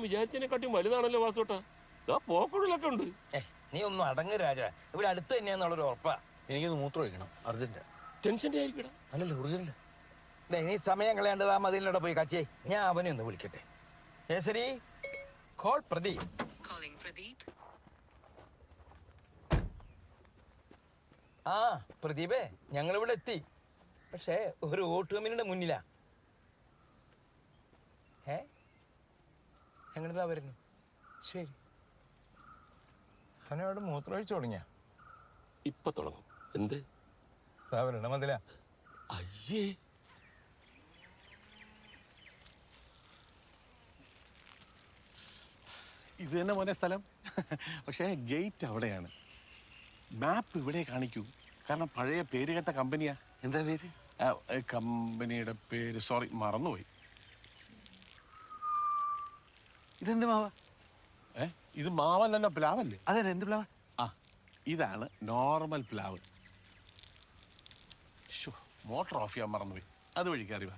വിചാരിച്ചതിനെക്കാട്ടും വലുതാണല്ലോ വാസോട്ടാ. പോക്കുള്ളിലൊക്കെ ഉണ്ട്. നീ ഒന്നും അടങ്ങ് രാജ. ഇവിടെ അടുത്ത് തന്നെയാന്നുള്ളൊരു ഉറപ്പാ. എനിക്കൊന്ന് മൂത്രം ഒഴിക്കണം അർജന്റ്. ടെൻഷൻ്റെ ആയിരിക്കണം. അല്ലല്ലോ ഒറിജിനൽ. നീ സമയം കളയേണ്ടത് ആ മതിലിനോടെ പോയി കച്ചേ. ഞാൻ അവനെ ഒന്ന് വിളിക്കട്ടെ. ശരി, കോൾ പ്രദീപ്. ആ പ്രദീപേ, ഞങ്ങളിവിടെ എത്തി. പക്ഷേ ഒരു ഓട്ടോമിനിയുടെ മുന്നിലാ. ഞങ്ങളിതാ വരുന്നു. ശരി. അവനോട് മൂത്രമൊഴിച്ചു തുടങ്ങിയ ഇപ്പൊ തുടങ്ങും. എന്ത് മതില? അയ്യേ, ഇത് തന്നെ മോനെ സ്ഥലം. പക്ഷേ ഗേറ്റ് അവിടെയാണ്. മാപ്പ് ഇവിടെ കാണിക്കൂ. കാരണം പഴയ പേര് കേട്ട കമ്പനിയാ. എന്താ പേര്? കമ്പനിയുടെ പേര് സോറി മറന്നുപോയി. ഇതെന്ത് മാവ? ഇത് മാവല്ലല്ലോ, പ്ലാവല്ലേ? അതെ, എന്ത് പ്ലാവ്? ആ, ഇതാണ് നോർമൽ പ്ലാവ്. മോട്ടോർ ഓഫ് ചെയ്യാൻ മറന്നുപോയി. അതുവഴി കയറി വാ.